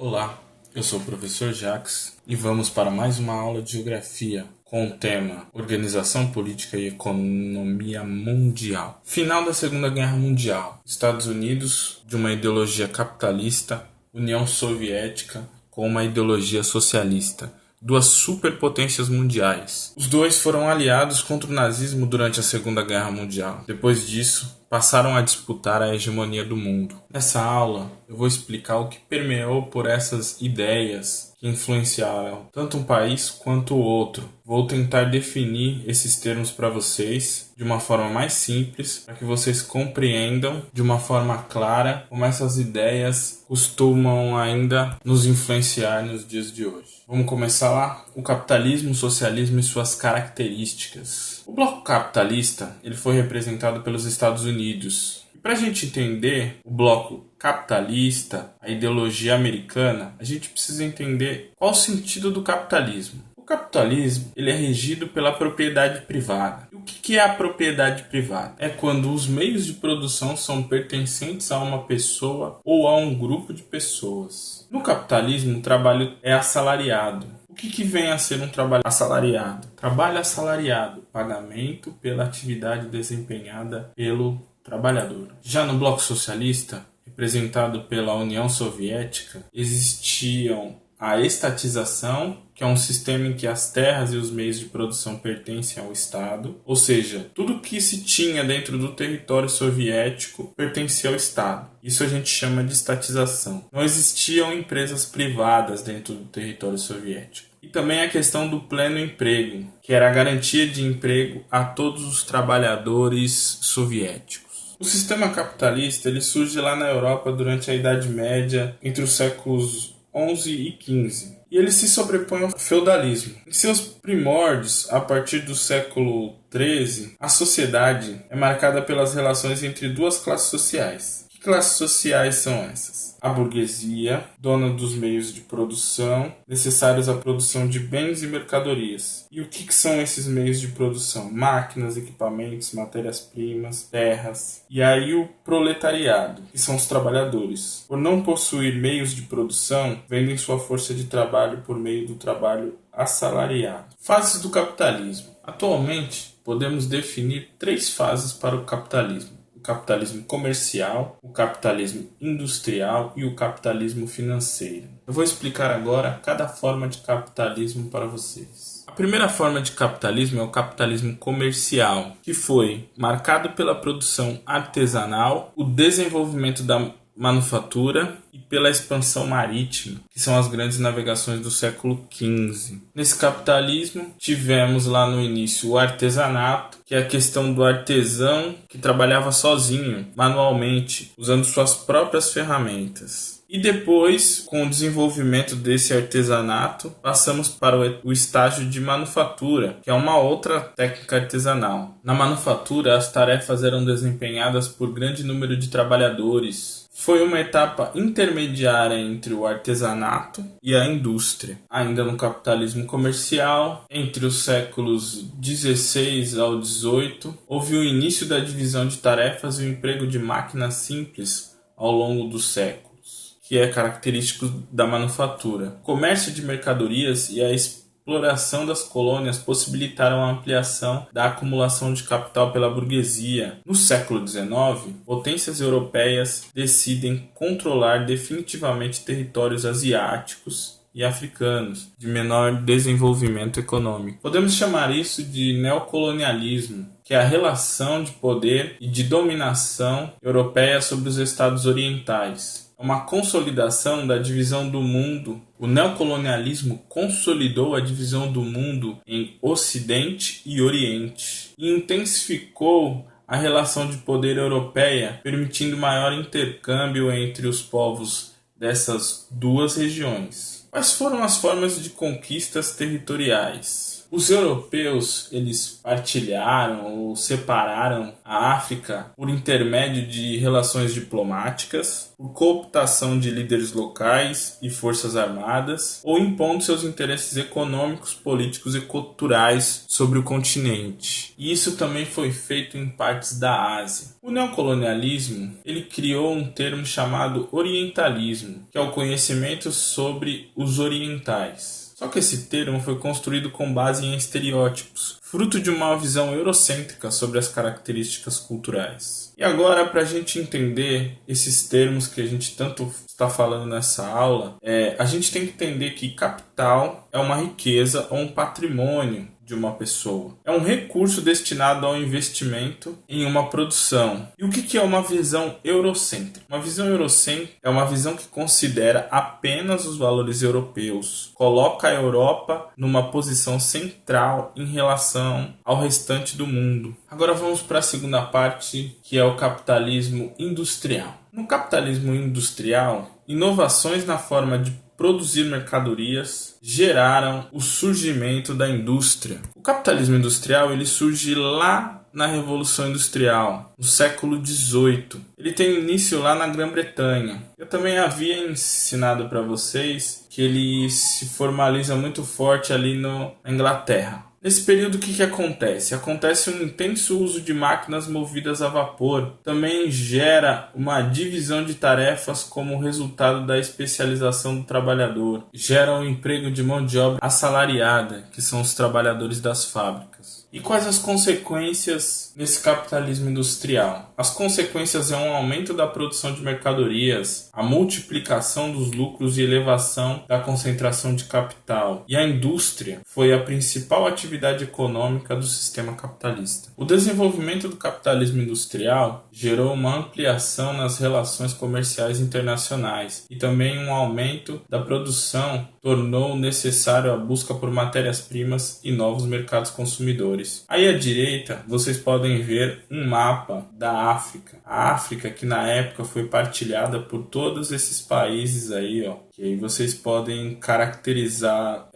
Olá, eu sou o professor Jacques e vamos para mais uma aula de geografia com o tema Organização Política e Economia Mundial. Final da Segunda Guerra Mundial. Estados Unidos de uma ideologia capitalista, União Soviética com uma ideologia socialista. Duas superpotências mundiais. Os dois foram aliados contra o nazismo durante a Segunda Guerra Mundial. Depois disso, passaram a disputar a hegemonia do mundo. Nessa aula, eu vou explicar o que permeou por essas ideias que influenciaram tanto um país quanto o outro. Vou tentar definir esses termos para vocês de uma forma mais simples, para que vocês compreendam de uma forma clara como essas ideias costumam ainda nos influenciar nos dias de hoje. Vamos começar lá? O capitalismo, o socialismo e suas características. O bloco capitalista ele foi representado pelos Estados Unidos. E para a gente entender o bloco capitalista, a ideologia americana, a gente precisa entender qual o sentido do capitalismo. O capitalismo ele é regido pela propriedade privada. E o que é a propriedade privada? É quando os meios de produção são pertencentes a uma pessoa ou a um grupo de pessoas. No capitalismo, o trabalho é assalariado. O que vem a ser um trabalho assalariado? Trabalho assalariado, pagamento pela atividade desempenhada pelo trabalhador. Já no bloco socialista, representado pela União Soviética, existiam a estatização, que é um sistema em que as terras e os meios de produção pertencem ao Estado, ou seja, tudo que se tinha dentro do território soviético pertencia ao Estado. Isso a gente chama de estatização. Não existiam empresas privadas dentro do território soviético. E também a questão do pleno emprego, que era a garantia de emprego a todos os trabalhadores soviéticos. O sistema capitalista ele surge lá na Europa durante a Idade Média, entre os séculos 11 e 15. E ele se sobrepõe ao feudalismo. Em seus primórdios, a partir do século 13, a sociedade é marcada pelas relações entre duas classes sociais. Que classes sociais são essas? A burguesia, dona dos meios de produção necessários à produção de bens e mercadorias. E o que são esses meios de produção? Máquinas, equipamentos, matérias-primas, terras. E aí o proletariado, que são os trabalhadores. Por não possuir meios de produção, vendem sua força de trabalho por meio do trabalho assalariado. Fases do capitalismo. Atualmente, podemos definir 3 fases para o capitalismo. O capitalismo comercial, o capitalismo industrial e o capitalismo financeiro. Eu vou explicar agora cada forma de capitalismo para vocês. A primeira forma de capitalismo é o capitalismo comercial, que foi marcado pela produção artesanal, o desenvolvimento da manufatura e pela expansão marítima, que são as grandes navegações do século XV. Nesse capitalismo, tivemos lá no início o artesanato, que é a questão do artesão que trabalhava sozinho, manualmente, usando suas próprias ferramentas. E depois, com o desenvolvimento desse artesanato, passamos para o estágio de manufatura, que é uma outra técnica artesanal. Na manufatura, as tarefas eram desempenhadas por grande número de trabalhadores. Foi uma etapa intermediária entre o artesanato e a indústria. Ainda no capitalismo comercial, entre os séculos 16 ao 18, houve o início da divisão de tarefas e o emprego de máquinas simples ao longo dos séculos, que é característico da manufatura. O comércio de mercadorias e a exploração das colônias possibilitaram a ampliação da acumulação de capital pela burguesia. No século XIX, potências europeias decidem controlar definitivamente territórios asiáticos e africanos de menor desenvolvimento econômico. Podemos chamar isso de neocolonialismo, que é a relação de poder e de dominação europeia sobre os estados orientais. Uma consolidação da divisão do mundo. O neocolonialismo consolidou a divisão do mundo em Ocidente e Oriente e intensificou a relação de poder europeia, permitindo maior intercâmbio entre os povos dessas duas regiões. Quais foram as formas de conquistas territoriais? Os europeus, eles partilharam ou separaram a África por intermédio de relações diplomáticas, por cooptação de líderes locais e forças armadas, ou impondo seus interesses econômicos, políticos e culturais sobre o continente. E isso também foi feito em partes da Ásia. O neocolonialismo, ele criou um termo chamado orientalismo, que é o conhecimento sobre os orientais. Só que esse termo foi construído com base em estereótipos, fruto de uma visão eurocêntrica sobre as características culturais. E agora, para a gente entender esses termos que a gente tanto está falando nessa aula, a gente tem que entender que capital é uma riqueza ou um patrimônio de uma pessoa. É um recurso destinado ao investimento em uma produção. E o que é uma visão eurocêntrica? Uma visão eurocêntrica é uma visão que considera apenas os valores europeus, coloca a Europa numa posição central em relação ao restante do mundo. Agora vamos para a segunda parte, que é o capitalismo industrial. No capitalismo industrial, inovações na forma de produzir mercadorias geraram o surgimento da indústria. O capitalismo industrial ele surge lá na Revolução Industrial, no século XVIII. Ele tem início lá na Grã-Bretanha. Eu também havia ensinado para vocês que ele se formaliza muito forte ali na Inglaterra. Nesse período, o que acontece? Acontece um intenso uso de máquinas movidas a vapor. Também gera uma divisão de tarefas como resultado da especialização do trabalhador. Gera um emprego de mão de obra assalariada, que são os trabalhadores das fábricas. E quais as consequências desse capitalismo industrial? As consequências é um aumento da produção de mercadorias, a multiplicação dos lucros e elevação da concentração de capital. E a indústria foi a principal atividade econômica do sistema capitalista. O desenvolvimento do capitalismo industrial gerou uma ampliação nas relações comerciais internacionais e também um aumento da produção tornou necessário a busca por matérias-primas e novos mercados consumidores. Aí à direita vocês podem ver um mapa da África. A África que na época foi partilhada por todos esses países aí, ó. Que aí vocês podem caracterizar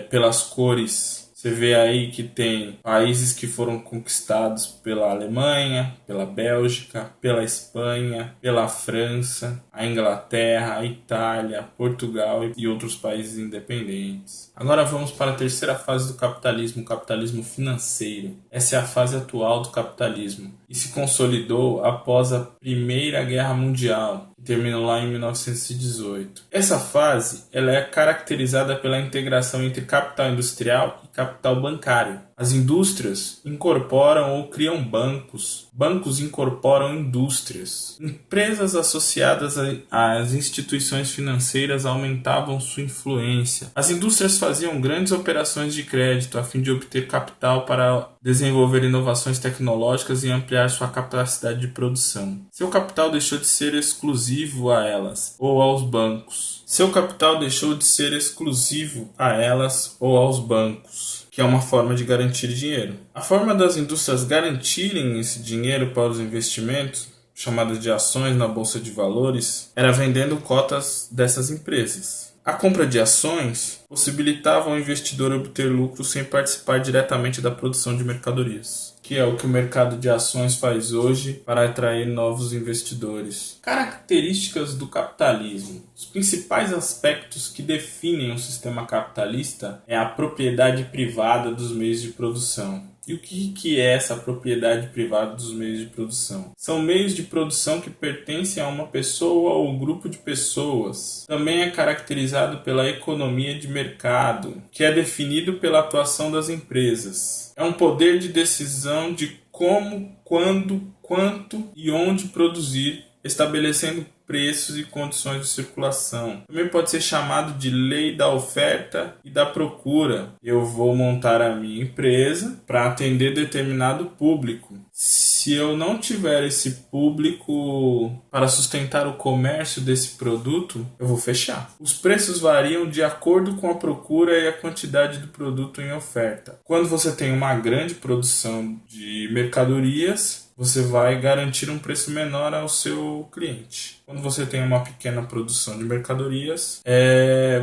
pelas cores. Você vê aí que tem países que foram conquistados pela Alemanha, pela Bélgica, pela Espanha, pela França, a Inglaterra, a Itália, Portugal e outros países independentes. Agora vamos para a terceira fase do capitalismo, o capitalismo financeiro. Essa é a fase atual do capitalismo e se consolidou após a Primeira Guerra Mundial, que terminou lá em 1918. Essa fase ela é caracterizada pela integração entre capital industrial e capital bancário. As indústrias incorporam ou criam bancos. Bancos incorporam indústrias. Empresas associadas às instituições financeiras aumentavam sua influência. As indústrias faziam grandes operações de crédito a fim de obter capital para desenvolver inovações tecnológicas e ampliar sua capacidade de produção. Seu capital deixou de ser exclusivo a elas ou aos bancos. Seu capital deixou de ser exclusivo a elas ou aos bancos, que é uma forma de garantir dinheiro. A forma das indústrias garantirem esse dinheiro para os investimentos, chamadas de ações na bolsa de valores, era vendendo cotas dessas empresas. A compra de ações possibilitava ao investidor obter lucro sem participar diretamente da produção de mercadorias, que é o que o mercado de ações faz hoje para atrair novos investidores. Características do capitalismo. Os principais aspectos que definem o sistema capitalista é a propriedade privada dos meios de produção. E o que é essa propriedade privada dos meios de produção? São meios de produção que pertencem a uma pessoa ou grupo de pessoas. Também é caracterizado pela economia de mercado, que é definido pela atuação das empresas. É um poder de decisão de como, quando, quanto e onde produzir, estabelecendo preços e condições de circulação. Também pode ser chamado de lei da oferta e da procura. Eu vou montar a minha empresa para atender determinado público. Se eu não tiver esse público para sustentar o comércio desse produto, eu vou fechar. Os preços variam de acordo com a procura e a quantidade do produto em oferta. Quando você tem uma grande produção de mercadorias, você vai garantir um preço menor ao seu cliente. Quando você tem uma pequena produção de mercadorias,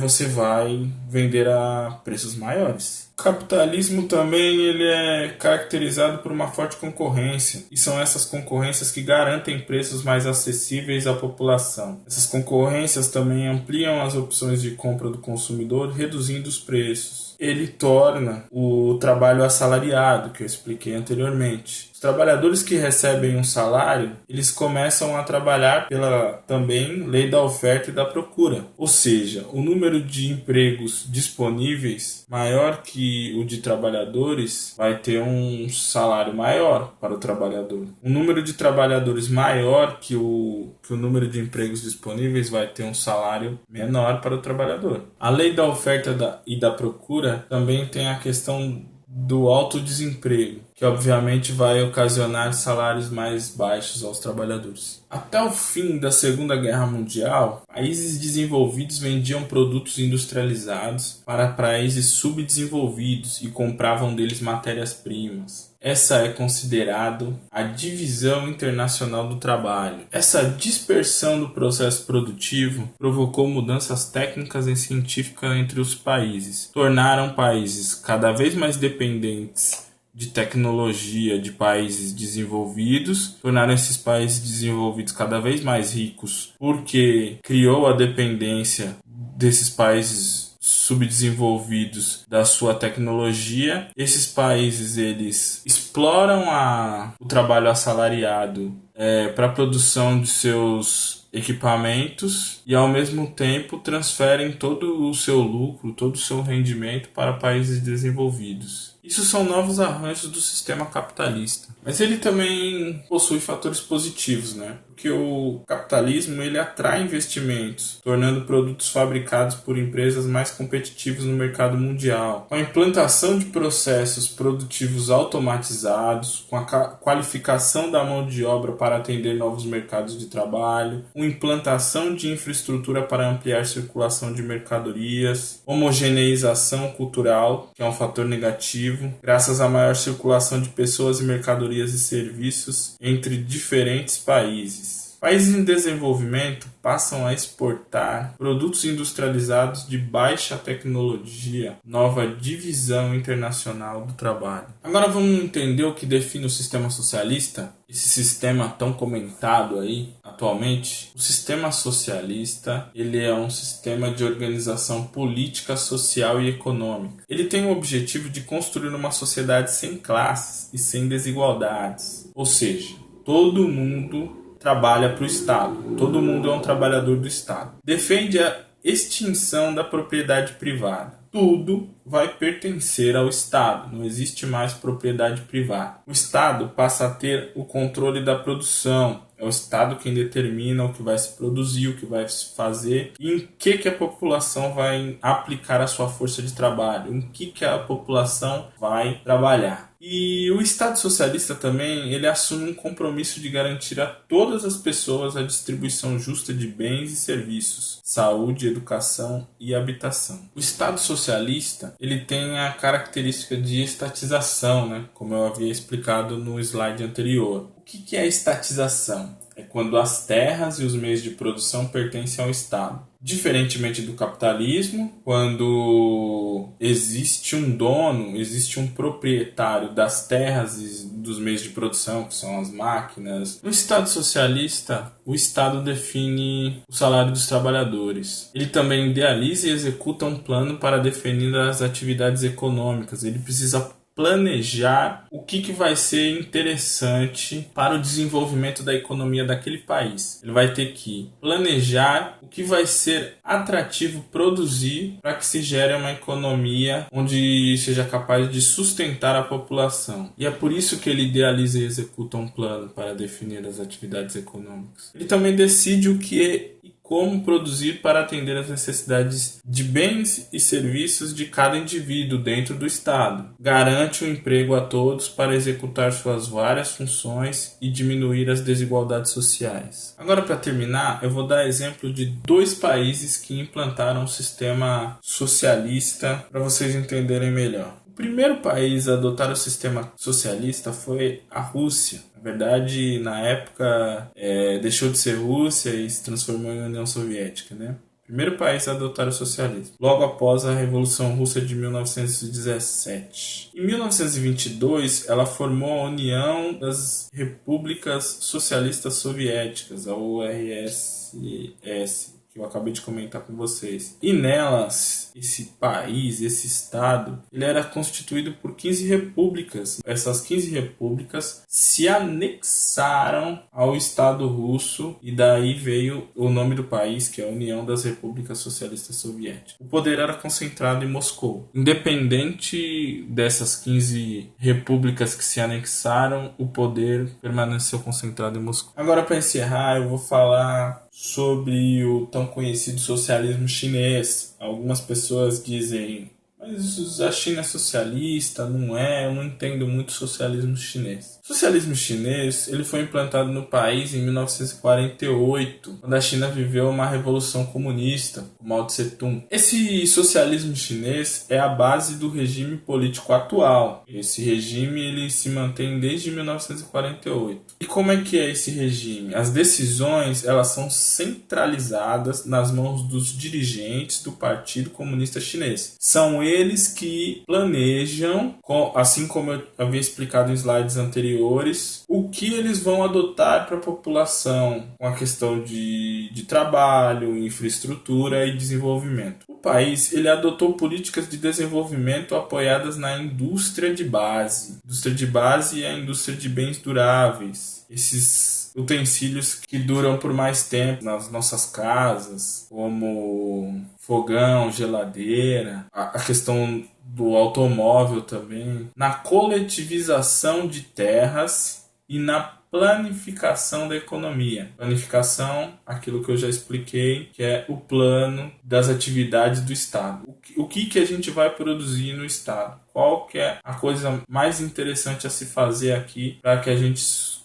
você vai vender a preços maiores. O capitalismo também ele é caracterizado por uma forte concorrência, e são essas concorrências que garantem preços mais acessíveis à população. Essas concorrências também ampliam as opções de compra do consumidor, reduzindo os preços. Ele torna o trabalho assalariado, que eu expliquei anteriormente. Os trabalhadores que recebem um salário, eles começam a trabalhar pela também lei da oferta e da procura. Ou seja, o número de empregos disponíveis maior que o de trabalhadores vai ter um salário maior para o trabalhador. O número de trabalhadores maior que o número de empregos disponíveis vai ter um salário menor para o trabalhador. A lei da oferta e da procura também tem a questão do alto desemprego, que obviamente vai ocasionar salários mais baixos aos trabalhadores. Até o fim da Segunda Guerra Mundial, países desenvolvidos vendiam produtos industrializados para países subdesenvolvidos e compravam deles matérias-primas. Essa é considerada a divisão internacional do trabalho. Essa dispersão do processo produtivo provocou mudanças técnicas e científicas entre os países. Tornaram países cada vez mais dependentes de tecnologia de países desenvolvidos, tornaram esses países desenvolvidos cada vez mais ricos, porque criou a dependência desses países subdesenvolvidos da sua tecnologia. Esses países eles exploram o trabalho assalariado para a produção de seus equipamentos e ao mesmo tempo transferem todo o seu lucro, todo o seu rendimento para países desenvolvidos. Isso são novos arranjos do sistema capitalista. Mas ele também possui fatores positivos, né? Porque o capitalismo ele atrai investimentos, tornando produtos fabricados por empresas mais competitivos no mercado mundial. Com a implantação de processos produtivos automatizados, com a qualificação da mão de obra para atender novos mercados de trabalho, com implantação de infraestrutura para ampliar circulação de mercadorias, homogeneização cultural, que é um fator negativo, graças à maior circulação de pessoas e mercadorias e serviços entre diferentes países. Países em desenvolvimento passam a exportar produtos industrializados de baixa tecnologia, nova divisão internacional do trabalho. Agora vamos entender o que define o sistema socialista, esse sistema tão comentado aí atualmente. O sistema socialista ele é um sistema de organização política, social e econômica. Ele tem o objetivo de construir uma sociedade sem classes e sem desigualdades, ou seja, todo mundo trabalha para o Estado. Todo mundo é um trabalhador do Estado. Defende a extinção da propriedade privada. Tudo vai pertencer ao Estado. Não existe mais propriedade privada. O Estado passa a ter o controle da produção. É o Estado quem determina o que vai se produzir, o que vai se fazer e em que a população vai aplicar a sua força de trabalho, em que a população vai trabalhar. E o Estado socialista também, ele assume um compromisso de garantir a todas as pessoas a distribuição justa de bens e serviços, saúde, educação e habitação. O Estado socialista, ele tem a característica de estatização, né? Como eu havia explicado no slide anterior. O que é a estatização? É quando as terras e os meios de produção pertencem ao Estado. Diferentemente do capitalismo, quando existe um dono, existe um proprietário das terras e dos meios de produção, que são as máquinas. No Estado socialista, o Estado define o salário dos trabalhadores. Ele também idealiza e executa um plano para definir as atividades econômicas. Ele precisa planejar o que vai ser interessante para o desenvolvimento da economia daquele país. Ele vai ter que planejar o que vai ser atrativo produzir para que se gere uma economia onde seja capaz de sustentar a população. E é por isso que ele idealiza e executa um plano para definir as atividades econômicas. Ele também decide o que é e como produzir para atender às necessidades de bens e serviços de cada indivíduo dentro do Estado. Garante o emprego a todos para executar suas várias funções e diminuir as desigualdades sociais. Agora, para terminar, eu vou dar exemplo de 2 países que implantaram um sistema socialista para vocês entenderem melhor. O primeiro país a adotar o sistema socialista foi a Rússia. Na verdade, na época, deixou de ser Rússia e se transformou em União Soviética, né? Primeiro país a adotar o socialismo, logo após a Revolução Russa de 1917. Em 1922, ela formou a União das Repúblicas Socialistas Soviéticas, a URSS, que eu acabei de comentar com vocês. E nelas, esse país, esse estado, ele era constituído por 15 repúblicas. Essas 15 repúblicas se anexaram ao Estado russo e daí veio o nome do país, que é a União das Repúblicas Socialistas Soviéticas. O poder era concentrado em Moscou. Independente dessas 15 repúblicas que se anexaram, o poder permaneceu concentrado em Moscou. Agora, para encerrar, eu vou falar sobre o tão conhecido socialismo chinês. Algumas pessoas dizem, mas a China é socialista, não é? Eu não entendo muito socialismo chinês. O socialismo chinês ele foi implantado no país em 1948, quando a China viveu uma revolução comunista, com Mao Tse-tung. Esse socialismo chinês é a base do regime político atual. Esse regime ele se mantém desde 1948. E como é que é esse regime? As decisões elas são centralizadas nas mãos dos dirigentes do Partido Comunista Chinês. São eles que planejam, assim como eu havia explicado em slides anteriores, o que eles vão adotar para a população com a questão de trabalho, infraestrutura e desenvolvimento. O país ele adotou políticas de desenvolvimento apoiadas na indústria de base. A indústria de base é a indústria de bens duráveis. Esses utensílios que duram por mais tempo nas nossas casas, como fogão, geladeira, a questão do automóvel também, na coletivização de terras e na planificação da economia. Planificação, aquilo que eu já expliquei, que é o plano das atividades do Estado. O que a gente vai produzir no Estado? Qual que é a coisa mais interessante a se fazer aqui para que a gente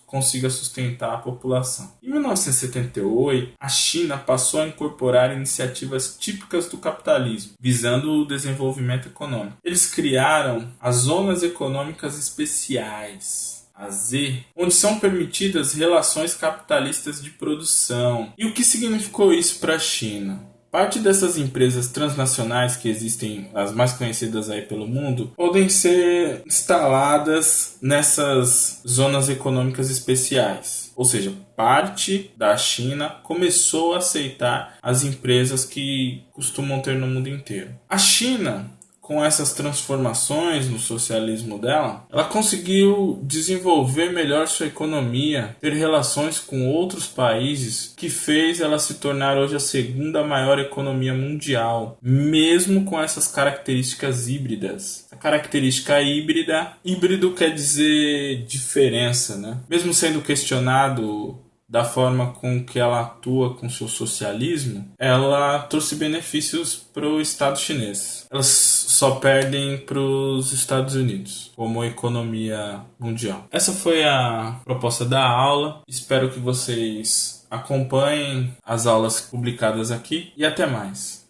consiga sustentar a população. Em 1978, a China passou a incorporar iniciativas típicas do capitalismo, visando o desenvolvimento econômico. Eles criaram as Zonas Econômicas Especiais, a Z, onde são permitidas relações capitalistas de produção. E o que significou isso para a China? Parte dessas empresas transnacionais que existem, as mais conhecidas aí pelo mundo, podem ser instaladas nessas zonas econômicas especiais. Ou seja, parte da China começou a aceitar as empresas que costumam ter no mundo inteiro. A China, com essas transformações no socialismo dela, ela conseguiu desenvolver melhor sua economia, ter relações com outros países, que fez ela se tornar hoje a segunda maior economia mundial, mesmo com essas características híbridas. A característica híbrido quer dizer diferença, né? Mesmo sendo questionado da forma com que ela atua com seu socialismo, ela trouxe benefícios para o Estado chinês. Elas só perdem para os Estados Unidos como economia mundial. Essa foi a proposta da aula. Espero que vocês acompanhem as aulas publicadas aqui e até mais.